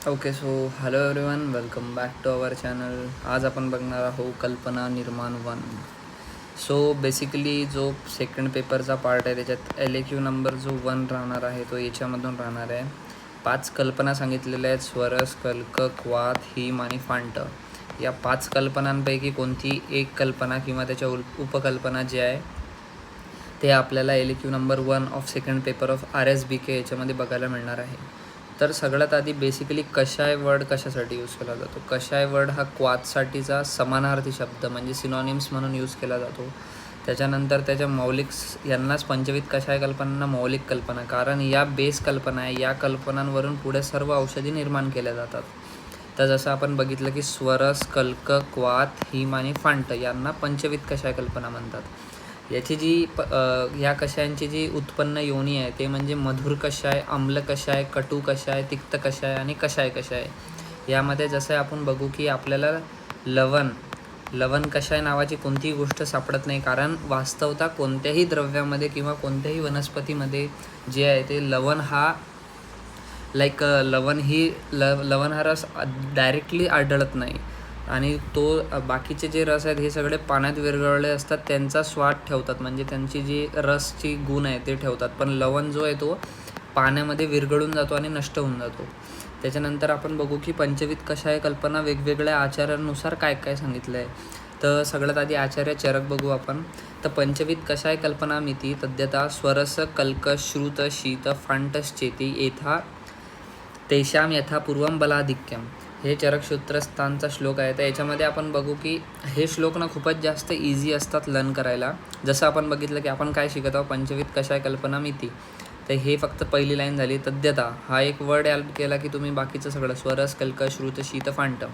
Okay so hello everyone, welcome back to our channel. आज आपण बघणार आहोत कल्पना निर्माण 1. सो बेसिकली जो सेकंड पेपरचा पार्ट आहे त्याच्यात LAQ नंबर जो 1 राहणार आहे तो याच्यामधून राहणार आहे. 5 कल्पना सांगितलेल्या आहेत: स्वरस, कल्क, क्वाथ, हिम आणि फांट. या 5 कल्पनांपैकी कोणती एक कल्पना किंवा त्याच्या उपकल्पना जे आहे ते आपल्याला LAQ number 1 of second paper of RSBK याच्यामध्ये बघायला मिळणार आहे. तर सगळ्यात आधी बेसिकली कशाय वर्ड कशासाठी यूज केला जातो. कशाय वर्ड हा क्वाथसाठीचा समानार्थी शब्द म्हणजे सिनॉनिम्स म्हणून यूज केला जातो. त्याच्यानंतर त्याच्या मौलिक यांनाच पंचविध कशाय कल्पनांना मौलिक कल्पना, कारण या बेस कल्पना आहे, या कल्पनांवरून पुढे सर्व औषधी निर्माण केल्या जातात. तर जसं आपण बघितलं की स्वरस, कल्क, क्वाथ, हिम आणि फांट यांना पंचविध कशाय कल्पना म्हणतात. याची जी ह्या कषायांची जी उत्पन्न योनी आहे ते म्हणजे मधुर कषाय, आम्ल कषाय, कटू कषाय, तिक्त कषाय आणि कषाय कषाय. यामध्ये जसं आपण बघू की आपल्याला लवण कषाय नावाची कोणतीही गोष्ट सापडत नाही, कारण वास्तवता कोणत्याही द्रव्यामध्ये किंवा कोणत्याही वनस्पतीमध्ये जे आहे ते लवण हा लवण हा रस डायरेक्टली आढळत नाही. आणि तो बाकीचे जे रस आहेत हे सगळे पाण्यात विरघळले असतात, त्यांचा स्वाद ठेवतात, म्हणजे त्यांची जी रसची गुण आहे ते ठेवतात. पण लवण जो आहे तो पाण्यामध्ये विरघळून जातो आणि नष्ट होऊन जातो. त्याच्यानंतर आपण बघू की पंचविध कषाय कल्पना वेगवेगळ्या आचार्यांनुसार काय काय सांगितलं आहे. तर सगळ्यात आधी आचार्य चरक बघू आपण. तर पंचविध कषाय कल्पना मिती तद्यता स्वरस, कल्क, श्रुत, शीत, फांटश्चेती येथा तेषाम यथापूर्वम बलाधिक्यम. हे चरकसूत्रस्थानचा श्लोक आहे. तर याच्यामध्ये आपण बघू की हे श्लोक ना खूपच जास्त इझी असतात लर्न करायला. जसं आपण बघितलं की आपण काय शिकत आहोत, पंचविध कषाय कल्पना मिती. तर हे फक्त पहिली लाईन झाली. तद्यता हा एक वर्ड ॲड केला की तुम्ही बाकीचं सगळं स्वरस, कल्क, श्रुत, शीत, फांट.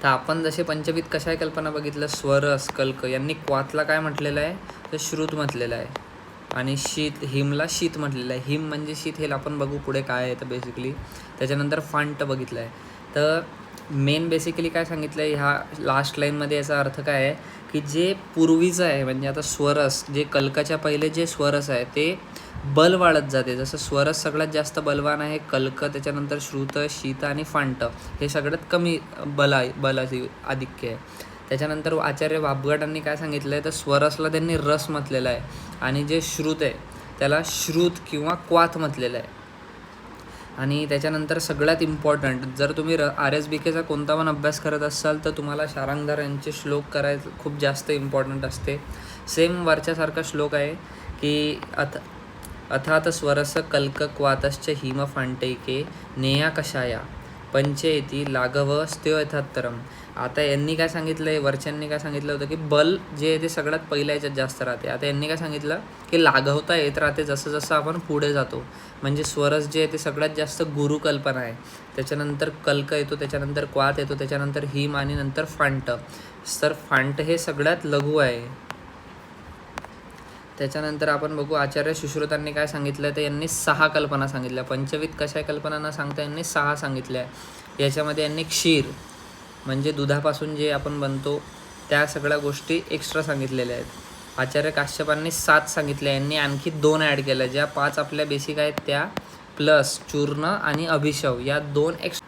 तर आपण जसे पंचविध कषाय कल्पना बघितलं, स्वरस, कल्क यांनी क्वाथला काय म्हटलेलं आहे तर श्रुत म्हटलेलं आहे, आणि हिमला शीत म्हटलेलं आहे. हिम म्हणजे शीत, हे आपण बघू पुढे काय आहे तर बेसिकली. त्याच्यानंतर फांट बघितलं आहे. तर मेन बेसिकली काय सांगितलं आहे ह्या लास्ट लाईनमध्ये, याचा अर्थ काय आहे की जे पूर्वीचं आहे म्हणजे आता स्वरस, जे कल्काच्या पहिले जे स्वरस आहे ते बल वाढत जाते. जसं स्वरस सगळ्यात जास्त बलवान आहे, कल्क, त्याच्यानंतर श्रुत, शीत आणि फांट हे सगळ्यात कमी बलाची आधिक्य आहे. त्याच्यानंतर आचार्य वाबगाटांनी काय सांगितलं आहे तर स्वरसला त्यांनी रस म्हटलेला आहे, आणि जे श्रुत आहे त्याला श्रुत किंवा क्वाथ म्हटलेलं आहे. आणि त्याच्यानंतर सगळ्यात इम्पॉर्टंट, जर तुम्ही RSBKचा कोणता पण अभ्यास करत असाल तर तुम्हाला शारांगधार यांचे श्लोक करायचं खूप जास्त इम्पॉर्टंट असते. सेम वरच्यासारखा श्लोक आहे की अथात स्वरस, कल्क, क्वातश्च हिम फांटैके नेया कषाया पंचेती लाघव स्त्यो यथात्तरम. आता यांनी काय सांगितलं आहे, वरच्यांनी काय सांगितलं होतं की बल जे आहे ते सगळ्यात पहिल्या याच्यात जास्त राहते. आता यांनी काय सांगितलं की लाघवता येत राहते जसं जसं आपण पुढे जातो. म्हणजे स्वरस जे आहे ते सगळ्यात जास्त गुरुकल्पना आहे, त्याच्यानंतर कल्क येतो, त्याच्यानंतर क्वाथ येतो, त्याच्यानंतर हिम आणि नंतर फांट. तर फांट हे सगळ्यात लघु आहे. त्याच्यानंतर आपण बघू आचार्य सुश्रुतांनी काय सांगितलं तर यांनी 6 कल्पना सांगितल्या. पंचविध कशाय कल्पना न सांगता यांनी 6 सांगितल्या. याच्यामध्ये यांनी क्षीर म्हणजे दुधापासून जे आपण बनतो त्या सगळ्या गोष्टी एक्स्ट्रा सांगितलेल्या आहेत. आचार्य काश्यपांनी 7 सांगितल्या, यांनी आणखी 2 ॲड केल्या. ज्या 5 आपल्या बेसिक आहेत त्या प्लस चूर्ण आणि अभिषव या 2 एक्स्ट्रा.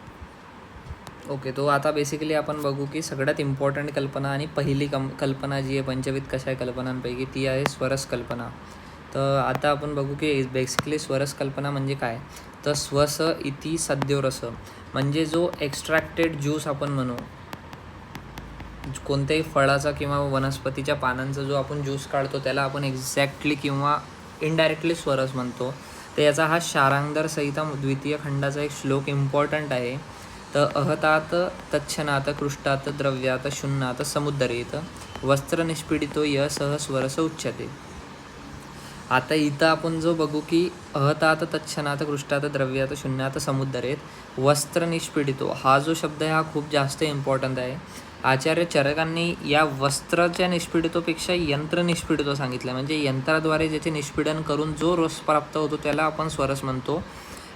ओके, तो आता बेसिकली आपण बघू की सगळ्यात इम्पॉर्टंट कल्पना आणि पहिली कल्पना जी आहे पंचविध कशाय कल्पनांपैकी ती आहे स्वरस कल्पना. तर आता आपण बघू की बेसिकली स्वरस कल्पना म्हणजे काय. तर स्वस इति सद्यो रस म्हणजे जो एक्स्ट्रॅक्टेड ज्यूस आपण म्हणू, कोणत्याही फळाचा किंवा वनस्पतीच्या पानांचा जो आपण ज्यूस काढतो त्याला आपण एक्झॅक्टली किंवा इनडायरेक्टली स्वरस म्हणतो. तर याचा हा शारांगधर संहिता द्वितीय खंडाचा एक श्लोक इम्पॉर्टंट आहे. तर अहतात तच्छनात कृष्टात द्रव्यात शून्यात समुद्रेत वस्त्र निष्पीडितो य सह स्वरस उच्यते. आता इथं आपण जो बघू की अहतात तच्छनात कृष्टात द्रव्यात शून्यात समुद्रेत वस्त्र निष्पीडितो हा जो शब्द आहे हा खूप जास्त इम्पॉर्टंट आहे. आचार्य चरकांनी या वस्त्राच्या निष्पीडितोपेक्षा यंत्र निष्पीडितो सांगितलं, म्हणजे यंत्राद्वारे ज्याचे निष्पीडन करून जो रस प्राप्त होतो त्याला आपण स्वरस म्हणतो.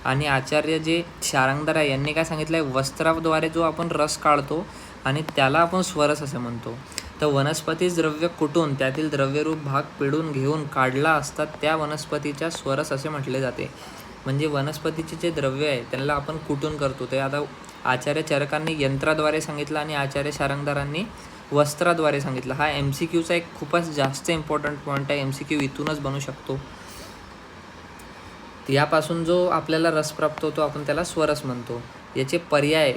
आणि आचार्य जे शारांगधर आहे यांनी काय सांगितलं आहे, वस्त्राद्वारे जो आपण रस काढतो आणि त्याला आपण स्वरस असे म्हणतो. तर वनस्पतीच द्रव्य कुटून त्यातील द्रव्यरूप भाग पिळून घेऊन काढला असतात त्या वनस्पतीच्या स्वरस असे म्हटले जाते. म्हणजे वनस्पतीचे जे द्रव्य आहे त्यांना आपण कुटून करतो. ते आता आचार्य चरकांनी यंत्राद्वारे सांगितलं आणि आचार्य शारंगधरांनी वस्त्राद्वारे सांगितलं. हा MCQचा एक खूपच जास्त इम्पॉर्टंट पॉईंट आहे. MCQ इथूनच बनू शकतो. यापासून जो आपल्याला रस प्राप्त होतो आपण त्याला स्वरस म्हणतो. याचे पर्याय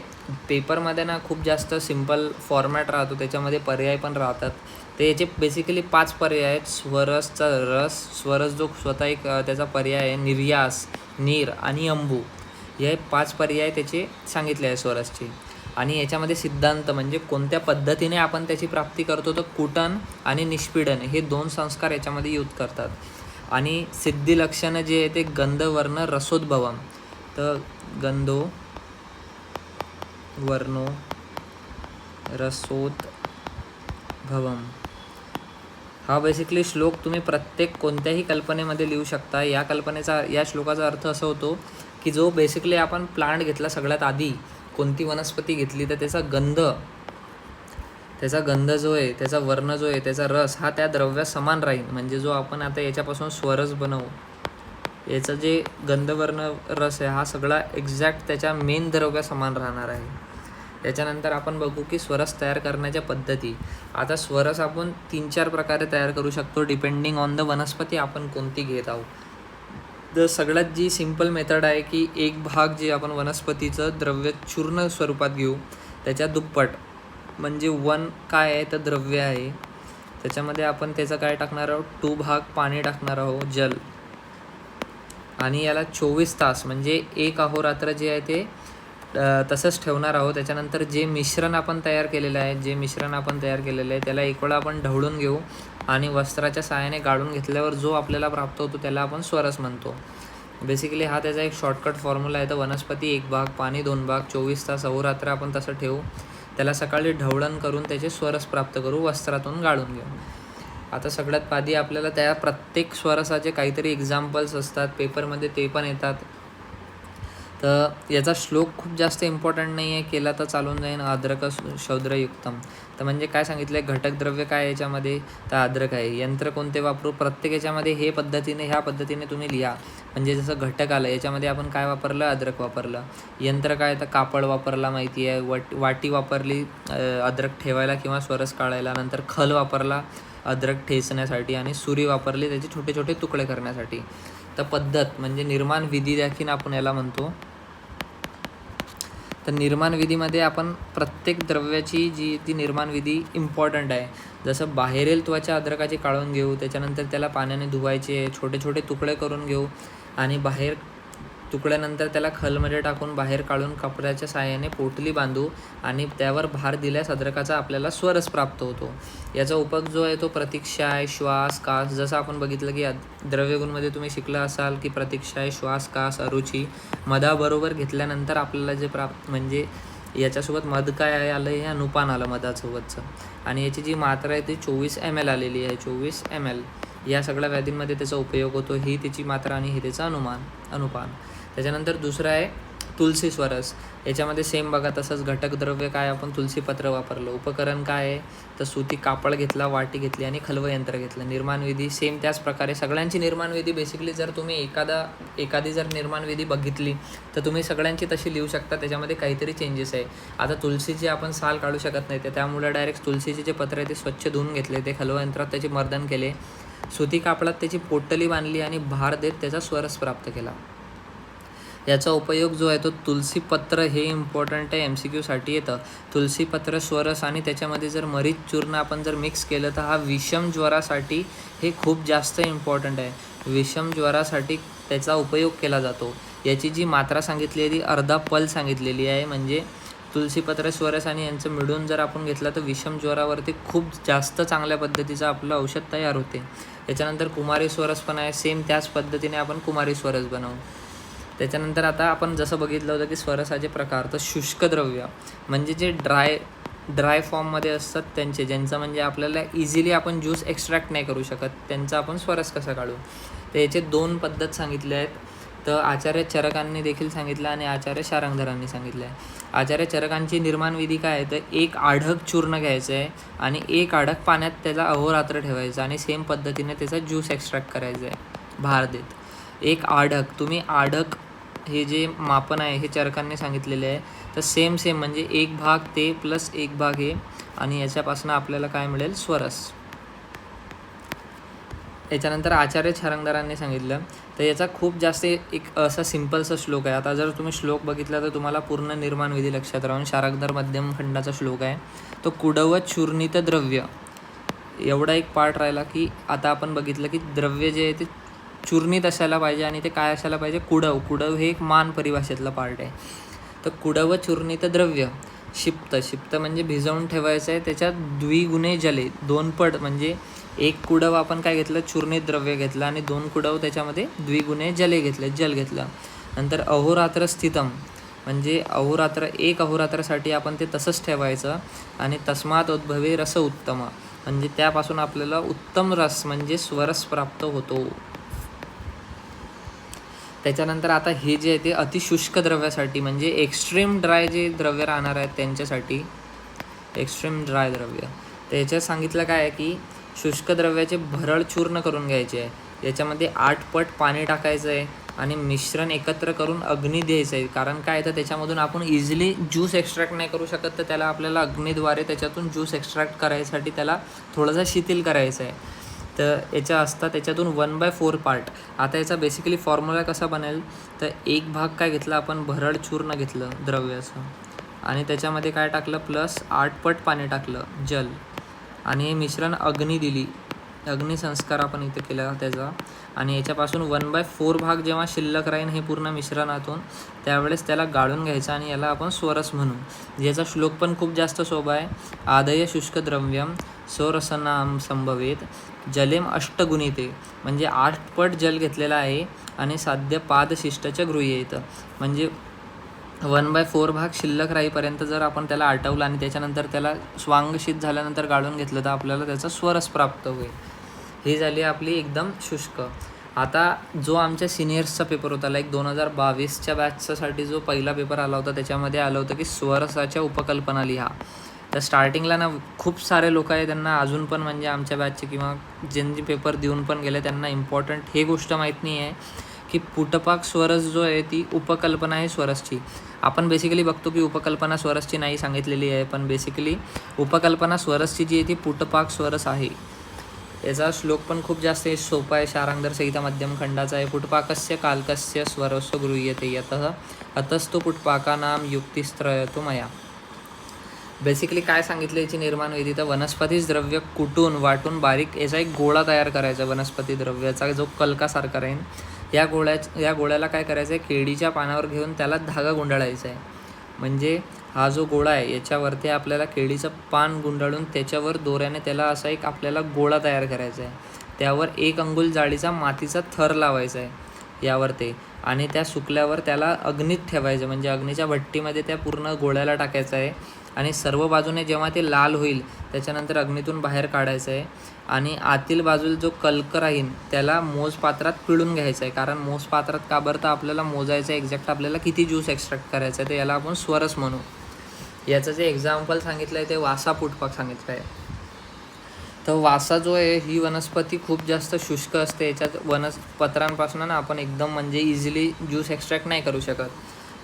पेपरमध्ये ना खूप जास्त सिम्पल फॉर्मॅट राहतो, त्याच्यामध्ये पर्याय पण राहतात. ते याचे बेसिकली 5 पर्याय आहेत. स्वरसचा रस, स्वरस जो स्वतः एक त्याचा पर्याय आहे, निर्यास, नीर आणि अंबू, हे 5 पर्याय त्याचे सांगितले आहे स्वरसचे. आणि याच्यामध्ये सिद्धांत म्हणजे कोणत्या पद्धतीने आपण त्याची प्राप्ती करतो, तर कुटन आणि निष्पीडन हे 2 संस्कार याच्यामध्ये यूज करतात. आणि सिद्धी लक्षणं जे आहे ते गंधवर्ण रसोद्भवम, तर गंधो वर्णो रसोद्भवम हा बेसिकली श्लोक तुम्ही प्रत्येक कोणत्याही कल्पनेमध्ये लिहू शकता. या श्लोकाचा अर्थ असा होतो की जो बेसिकली आपण प्लांट घेतला सगळ्यात आधी, कोणती वनस्पती घेतली तर त्याचा गंध जो आहे, त्याचा वर्ण जो आहे, त्याचा रस हा त्या द्रव्यात समान राहील. म्हणजे जो आपण आता याच्यापासून स्वरस बनवू, याचं जे गंधवर्ण रस आहे हा सगळा एक्झॅक्ट त्याच्या मेन द्रव्या समान राहणार आहे. त्याच्यानंतर आपण बघू की स्वरस तयार करण्याच्या पद्धती. आता स्वरस आपण 3-4 प्रकारे तयार करू शकतो डिपेंडिंग ऑन द वनस्पती आपण कोणती घेत आहोत. तर सगळ्यात जी सिम्पल मेथड आहे की एक भाग जे आपण वनस्पतीचं द्रव्य चूर्ण स्वरूपात घेऊ त्याच्या दुप्पट, म्हणजे 1 काय आहे तर द्रव्य आहे, त्याच्यामध्ये आपण त्याचं काय टाकणार आहोत, 2 भाग पाणी टाकणार आहोत, जल. आणि याला 24 तास म्हणजे 1 अहोरात्र जे आहे ते तसंच ठेवणार आहोत. त्याच्यानंतर जे मिश्रण आपण तयार केलेलं आहे त्याला एक वेळा आपण ढवळून घेऊ आणि वस्त्राच्या सहाय्याने गाळून घेतल्यावर जो आपल्याला प्राप्त होतो त्याला आपण स्वरस म्हणतो. बेसिकली हा त्याचा एक शॉर्टकट फॉर्म्युला आहे. तर वनस्पती 1 भाग, पाणी 2 भाग, 24 तास अहोरात्र आपण तसं ठेवू, त्याला सकाळी ढवळण करून त्याचे स्वरस प्राप्त करू, वस्त्रातून गाळून घेऊ. आता सगळ्यात आधी आपल्याला त्या प्रत्येक स्वरसाचे काहीतरी एक्झाम्पल्स असतात पेपरमध्ये, ते पण येतात. तर याचा श्लोक खूप जास्त इम्पॉर्टंट नाही आहे, केला तर चालून जाईन. अद्रक शौद्रयुक्तम, तर म्हणजे काय सांगितलं आहे, घटक द्रव्य काय याच्यामध्ये, तर अद्रक आहे. यंत्र कोणते वापरू, प्रत्येक याच्यामध्ये ह्या पद्धतीने तुम्ही लिहा. म्हणजे जसं घटक आलं याच्यामध्ये आपण काय वापरलं, अद्रक वापरलं. यंत्र काय तर कापड वापरला माहिती आहे, वाटी वापरली अद्रक ठेवायला किंवा स्वरस काढायला. नंतर खल वापरला अद्रक ठेचण्यासाठी, आणि सुरी वापरली त्याचे छोटे छोटे तुकडे करण्यासाठी. तर पद्धत म्हणजे निर्माण विधी देखील आपण याला म्हणतो. तर निर्माण विधीमध्ये आपण प्रत्येक द्रव्याची ती निर्माण विधी इम्पॉर्टंट आहे. जसं बाहेरील त्वचा अद्रकाची काढून घेऊ, त्याच्यानंतर त्याला पाण्याने धुवायचे, छोटे छोटे तुकडे करून घेऊ आणि बाहेर तुकड्यानंतर त्याला खलमध्ये टाकून बाहेर काढून कपड्याच्या साहाय्याने पोटली बांधू आणि त्यावर भार दिल्यास अद्रकाचा आपल्याला स्वरस प्राप्त होतो. याचा उपयोग जो आहे तो प्रतीक्षाय, श्वास, कास, जसं आपण बघितलं की द्रव्यगुणमध्ये तुम्ही शिकला असाल की प्रतीक्षाय, श्वास, कास, अरुची, मधाबरोबर घेतल्यानंतर आपल्याला जे म्हणजे याच्यासोबत मध काय आहे आलं, हे अनुपान आलं मधासोबतचं. आणि याची जी मात्रा आहे ती 24 ml आलेली आहे. 24 ml या सगळ्या व्याधींमध्ये त्याचा उपयोग होतो. ही त्याची मात्रा आणि हे त्याचं अनुपान. त्याच्यानंतर दुसरं आहे तुलसी स्वरस. याच्यामध्ये सेम बघा तसंच घटक द्रव्य काय, आपण तुलसीपत्र वापरलं. उपकरण काय आहे तर सुती कापड घेतला, वाटी घेतली आणि खलवं यंत्र घेतलं. निर्माण विधी सेम त्याच प्रकारे. सगळ्यांची निर्माण विधी बेसिकली जर तुम्ही एखादी जर निर्माण विधी बघितली तर तुम्ही सगळ्यांची तशी लिहू शकता. त्याच्यामध्ये काहीतरी चेंजेस आहे. आता तुलसीची आपण साल काढू शकत नाही, त्यामुळे डायरेक्ट तुलसीचे जे पत्र आहे ते स्वच्छ धुवून घेतले, ते खलवं यंत्रात त्याचे मर्दन केले, सुती कापडात त्याची पोटली बांधली आणि भार देत त्याचा स्वरस प्राप्त केला. याचा उपयोग जो आहे तो तुलसीपत्र, हे इम्पॉर्टंट आहे, MCQसाठी येतं. तुलसीपत्र स्वरस आणि त्याच्यामध्ये जर मरीच चूर्ण आपण जर मिक्स केलं तर हा विषम ज्वरासाठी हे खूप जास्त इम्पॉर्टंट आहे. विषम ज्वरासाठी त्याचा उपयोग केला जातो. याची जी मात्रा सांगितली आहे ती अर्धा पल सांगितलेली आहे. म्हणजे तुलसीपत्र, स्वरस आणि यांचं मिळून जर आपण घेतलं तर विषम ज्वरावरती खूप जास्त चांगल्या पद्धतीचं आपलं औषध तयार होते. त्याच्यानंतर कुमारी स्वरस पण आहे. सेम त्याच पद्धतीने आपण कुमारी स्वरस बनवू. त्याच्यानंतर आता आपण जसं बघितलं होतं की स्वरसाचे प्रकार, तर शुष्क द्रव्य म्हणजे जे ड्राय फॉर्ममध्ये असतात ज्यांचं म्हणजे आपल्याला इझिली आपण ज्यूस एक्स्ट्रॅक्ट नाही करू शकत, त्यांचा आपण स्वरस कसा काढू. तर याचे 2 पद्धत सांगितले आहेत. तर आचार्य चरकांनी देखील सांगितलं आणि आचार्य शारंगधरांनी सांगितलं आहे. आचार्य चरकांची निर्माण विधी काय आहे तर 1 आढक चूर्ण घ्यायचं आहे आणि 1 आढक पाण्यात त्याचा अहोरात्र ठेवायचं आणि सेम पद्धतीने त्याचा ज्यूस एक्स्ट्रॅक्ट करायचा आहे भार देत. एक आढक. तुम्ही आढक हे जे मापन आहे हे चरकांनी सांगितलेले आहे. तर सेम म्हणजे 1 भाग ते प्लस 1 भाग हे, आणि याच्यापासून आपल्याला काय मिळेल, स्वरस. याच्यानंतर आचार्य छारंगधरांनी सांगितलं. तर याचा खूप जास्त एक असा सिम्पलसा श्लोक आहे. आता जर तुम्ही श्लोक बघितला तर तुम्हाला पूर्ण निर्माण विधी लक्षात राहून. शारंगधर मध्यम खंडाचा श्लोक आहे तो. कुडवत चूर्णित द्रव्य, एवढा एक पार्ट राहिला की आता आपण बघितलं की द्रव्य जे आहे ते चूर्णित असायला पाहिजे, आणि ते काय असायला पाहिजे, कुडव हे एक मान परिभाषेतला पार्ट आहे. तर कुडव चूर्णित द्रव्य. शिप्त म्हणजे भिजवून ठेवायचं आहे, त्याच्यात द्विगुणे जले, 2 पट, म्हणजे 1 कुडव आपण काय घेतलं, चूर्णित द्रव्य घेतलं, आणि 2 कुडव त्याच्यामध्ये द्विगुणे जल घेतलं. नंतर अहोरात्र स्थितम, म्हणजे एक अहोरात्रासाठी आपण ते तसंच ठेवायचं. आणि तस्मात उद्भवे रस उत्तम, म्हणजे त्यापासून आपल्याला उत्तम रस म्हणजे स्वरस प्राप्त होतो. त्याच्यानंतर आता हे जे आहे ते अतिशुष्क द्रव्यासाठी, म्हणजे एक्स्ट्रीम ड्राय जे द्रव्य राहणार आहेत त्यांच्यासाठी, एक्स्ट्रीम ड्राय द्रव्य. तर याच्यात सांगितलं काय आहे की शुष्क द्रव्याचे भरड चूर्ण करून घ्यायचे आहे. याच्यामध्ये 8 पट पाणी टाकायचं आहे आणि मिश्रण एकत्र करून अग्नी द्यायचं आहे. कारण काय तर त्याच्यामधून आपण इझिली ज्यूस एक्स्ट्रॅक्ट नाही करू शकत, तर त्याला आपल्याला अग्नीद्वारे त्याच्यातून ज्यूस एक्स्ट्रॅक्ट करायसाठी त्याला थोडंसं शिथिल करायचं आहे. तर याच्या असतात त्याच्यातून 1/4 पार्ट. आता याचा बेसिकली फॉर्म्युला कसा बनेल, तर 1 भाग काय घेतला आपण, भरड चूर्ण घेतलं द्रव्याचं, आणि त्याच्यामध्ये काय टाकलं, प्लस 8 पट पाणी टाकलं, जल, आणि हे मिश्रण अग्नी दिली, अग्निसंस्कार आपण इथे केला त्याचा. आणि याच्यापासून 1/4 भाग जेव्हा शिल्लक राहीन हे पूर्ण मिश्रणातून, त्यावेळेस त्याला गाळून घ्यायचं, आणि याला आपण स्वरस म्हणू. याचा श्लोक पण खूप जास्त सोपा आहे. आदय शुष्क द्रव्यम स्वरसनाम संभवेत जलेम अष्टगुणिते, म्हणजे 8 पट जल घेतलेला आहे, आणि साध्य पादशिष्टच्या गृह्येत, म्हणजे 1/4 भाग शिल्लक राहीपर्यंत जर आपण त्याला आटवलं आणि त्याच्यानंतर त्याला स्वांगशीत झाल्यानंतर गाळून घेतलं, तर आपल्याला त्याचा स्वरस प्राप्त होईल. ही झाली आपली एकदम शुष्क. आता जो आमच्या सिनियर्सचा पेपर होता, लाईक 2022च्या बॅचसाठी जो पहिला पेपर आला होता, त्याच्यामध्ये आलं होतं की स्वरसाच्या उपकल्पना लिहा. तर स्टार्टिंगला ना खूप सारे लोक आहे, त्यांना अजून पण म्हणजे आमच्या बॅचचे किंवा ज्यांनी पेपर देऊन पण गेले त्यांना इम्पॉर्टंट हे गोष्ट माहीत नाही आहे की पुटपाक स्वरस जो आहे ती उपकल्पना आहे स्वरसची. आपण बेसिकली बघतो की उपकल्पना स्वरसची नाही सांगितलेली आहे, पण बेसिकली उपकल्पना स्वरसची जी आहे ती पुटपाक स्वरस आहे. याचा श्लोक पण खूप जास्त सोपा आहे. शारंगधर संहिता मध्यम खंडाचा आहे. पुटपाकस्य कालकस्य स्वरसो गृह्यते यतः अतस्तु पुटपाकानाम युक्तिस्त्रयतो मया. बेसिकली काय सांगितलं याची निर्माण विधी, तर वनस्पती द्रव्य कुटून वाटून बारीक याचा एक गोळा तयार करायचा. वनस्पती द्रव्याचा जो कलकासारखा राहील, या गोळ्याला काय करायचं आहे, केळीच्या पानावर घेऊन त्याला धागा गुंडाळायचा आहे. म्हणजे हा जो गोळा आहे याच्यावरती आपल्याला केळीचं पान गुंडाळून त्याच्यावर दोऱ्याने त्याला असा एक आपल्याला गोळा तयार करायचा आहे. त्यावर 1 अंगुल जाळीचा मातीचा थर लावायचा आहे यावर ते, आणि त्या सुकल्यावर त्याला अग्नीत ठेवायचं, म्हणजे अग्नीच्या भट्टीमध्ये त्या पूर्ण गोळ्याला टाकायचं आहे. आणि सर्व बाजूने जेव्हा ते लाल होईल त्याच्यानंतर अग्नीतून बाहेर काढायचं आहे. आणि आतील बाजूला जो कल्क राहील त्याला मोजपात्रात पिळून घ्यायचं आहे. कारण मोजपात्रात का बरं, तर आपल्याला मोजायचं आहे एक्झॅक्ट आपल्याला किती ज्यूस एक्स्ट्रॅक्ट करायचं आहे, तर याला आपण स्वरस म्हणू. याचं जे एक्झाम्पल सांगितलं आहे ते वासा पुटपाक सांगितलं आहे. तर वासा जो आहे ही वनस्पती खूप जास्त शुष्क असते. याच्यात पत्रांपासून ना आपण एकदम म्हणजे इझिली ज्यूस एक्स्ट्रॅक्ट नाही करू शकत.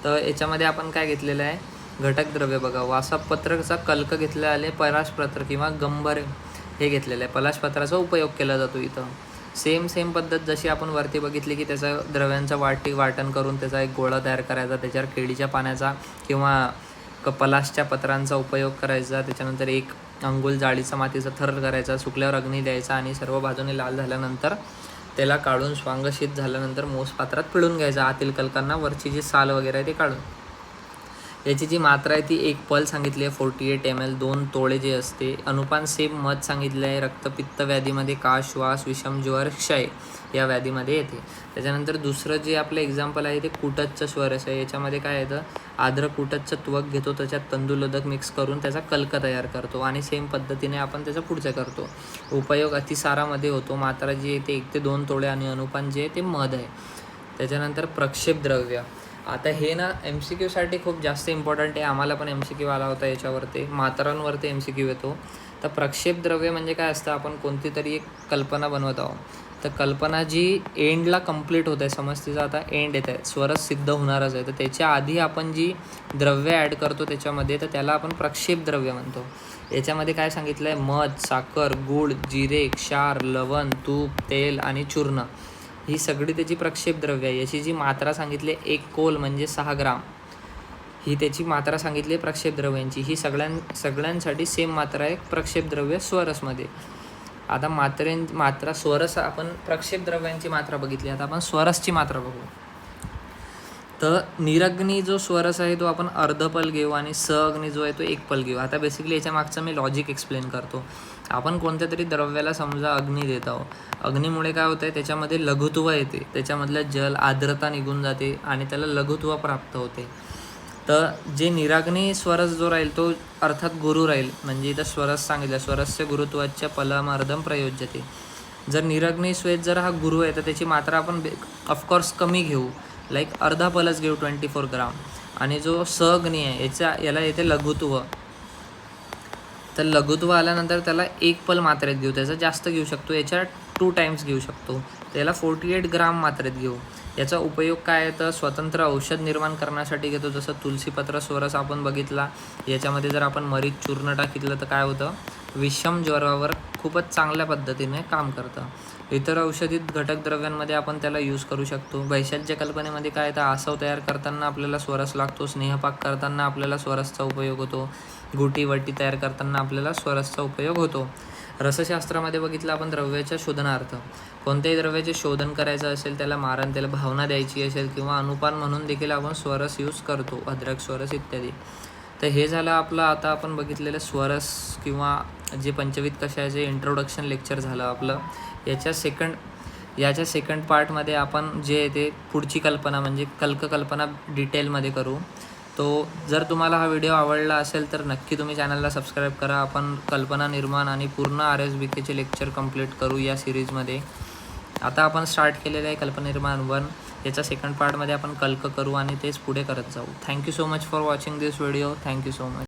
तर याच्यामध्ये आपण काय घेतलेलं आहे, घटक द्रव्य बघा, वासापत्रचा कल्क घेतलेला आहे, पलाशपत्र किंवा गंभर हे घेतलेलं आहे. पलाशपत्राचा उपयोग केला जातो इथं. सेम पद्धत जशी आपण वरती बघितली की त्याचा द्रव्यांचा वाटण करून त्याचा एक गोळा तयार करायचा, त्याच्यावर केळीच्या पाण्याचा किंवा पलाशच्या पत्रांचा उपयोग करायचा, त्याच्यानंतर 1 अंगुल जाळीचा मातीचा थर करायचा, सुकल्यावर अग्नी द्यायचा, आणि सर्व बाजूने लाल झाल्यानंतर त्याला काढून स्वांगशीत झाल्यानंतर मोसपात्रात पिळून घ्यायचा, आतील कल्कांना वरची जी साल वगैरे आहे ते काढून. याची जी मात्रा आहे ती 1 पल सांगितली आहे, 48 ml, 2 तोळे जे असते. अनुपान सेम मध सांगितलं आहे. रक्तपित्त व्याधीमध्ये काश, श्वास, विषम ज्वर, क्षय या व्याधीमध्ये येते. त्याच्यानंतर दुसरं जे आपलं एक्झाम्पल आहे ते कुटचं स्वरस आहे. याच्यामध्ये काय येतं, आर्द्र कुटचं त्वक घेतो, त्याच्यात तंदुलोदक मिक्स करून त्याचा कल्क तयार करतो, आणि सेम पद्धतीने आपण त्याचा पुढचं करतो. उपयोग अतिसारामध्ये होतो. मात्रा जी आहे ते 1 ते 2 तोळे, आणि अनुपान जे आहे ते मध आहे. त्याच्यानंतर प्रक्षेप द्रव्य. आता हे ना MCQसाठी खूप जास्त इम्पॉर्टंट आहे. आम्हाला पण MCQ आला होता याच्यावरती, मात्रांवरती MCQ येतो. तर प्रक्षेप द्रव्य म्हणजे काय असतं, आपण कोणती तरी एक कल्पना बनवत आहोत. तर कल्पना जी एंडला कंप्लीट होत आहे, समज तिचा आता एंड येत आहे, स्वरस सिद्ध होणारच आहे, तर त्याच्या आधी आपण जी द्रव्य ॲड करतो त्याच्यामध्ये, तर त्याला आपण प्रक्षेप द्रव्य म्हणतो. याच्यामध्ये काय सांगितलं आहे, मध, साखर, गूळ, जिरे, क्षार, लवण, तूप, तेल आणि चूर्ण ही सगळी त्याची प्रक्षेप द्रव्य आहे. याची जी मात्रा सांगितली 1 कोल म्हणजे 6 ग्राम, ही त्याची मात्रा सांगितली आहे प्रक्षेप द्रव्यांची. ही सगळ्यांसाठी सेम मात्रा आहे प्रक्षेप द्रव्य स्वरसमध्ये. आता मात्रा स्वरस, आपण प्रक्षेप द्रव्यांची मात्रा बघितली, आता आपण स्वरसची मात्रा बघू. तर निरग्नी जो स्वरस आहे तो आपण अर्ध पल घेऊ आणि सअग्नी जो आहे तो 1 पल घेऊ. आता बेसिकली याच्या मागचं मी लॉजिक एक्सप्लेन करतो. आपण कोणत्या तरी द्रव्याला समजा अग्नी देत आहोत, अग्नीमुळे काय होतं आहे, त्याच्यामध्ये लघुत्व येते, त्याच्यामधलं जल आर्द्रता निघून जाते आणि त्याला लघुत्व प्राप्त होते. तर जे निराग्नी स्वरस जो राहील तो अर्थात गुरु राहील, म्हणजे इथं स्वरस सांगितलं, स्वरस्य गुरुत्वाच्या पलमर्दम प्रयोज्यते. जर निरग्नी श्वेत जर हा गुरु आहे तर त्याची मात्रा आपण ऑफकोर्स कमी घेऊ, लाईक अर्धा पलच घेऊ 24 ग्राम. आणि जो सअग्नी आहे याला येते लघुत्व, तर लघुत्व आल्यानंतर त्याला 1 पल मात्रेत घेऊ, त्याचा जास्त घेऊ शकतो, याच्या 2 टाइम्स घेऊ शकतो, त्याला 48 ग्राम मात्रेत घेऊ. याचा उपयोग काय आहे, तर स्वतंत्र औषध निर्माण करण्यासाठी घेतो. जसं तुलसीपत्र स्वरस आपण बघितला, याच्यामध्ये जर आपण मरीच चूर्ण टाकितलं तर काय होतं, विषम ज्वरावर खूपच चांगल्या पद्धतीने काम करतं. इतर औषधित घटक द्रव्यांमध्ये आपण त्याला यूज करू शकतो. वैशाल्य कल्पनेमध्ये काय तर आसव तयार करताना आपल्याला स्वरस लागतो, स्नेहपाक करताना आपल्याला स्वरसचा उपयोग होतो, गुटी वटी तयार करताना आपल्याला स्वरसचा उपयोग होतो. रसशास्त्रामध्ये बघितलं आपण द्रव्याच्या शोधनार्थ, कोणत्याही द्रव्याचे शोधन करायचं असेल, त्याला मारण, त्याला भावना द्यायची असेल किंवा अनुपान म्हणून देखील आपण स्वरस यूज करतो, अद्रक स्वरस इत्यादी. तर हे झालं आपलं आता आपण बघितलेलं स्वरस किंवा जे पंचविध कषायाचे इंट्रोडक्शन लेक्चर झालं आपलं. याच्या सेकंड पार्टमध्ये आपण जे ते पुढची कल्पना म्हणजे कल्पना डिटेलमध्ये करू. तो जर तुम्हाला हा व्हिडिओ आवडला असेल तर नक्की तुम्ही चॅनलला सबस्क्राईब करा. आपण कल्पना निर्माण आणि पूर्ण RSBKचे लेक्चर कंप्लीट करू या सिरीजमध्ये. आता आपण स्टार्ट केलेलं आहे कल्पना निर्माण 1, याच्या सेकंड पार्टमध्ये आपण करू आणि तेच पुढे करत जाऊ. Thank you so much for watching this video. Thank you so much.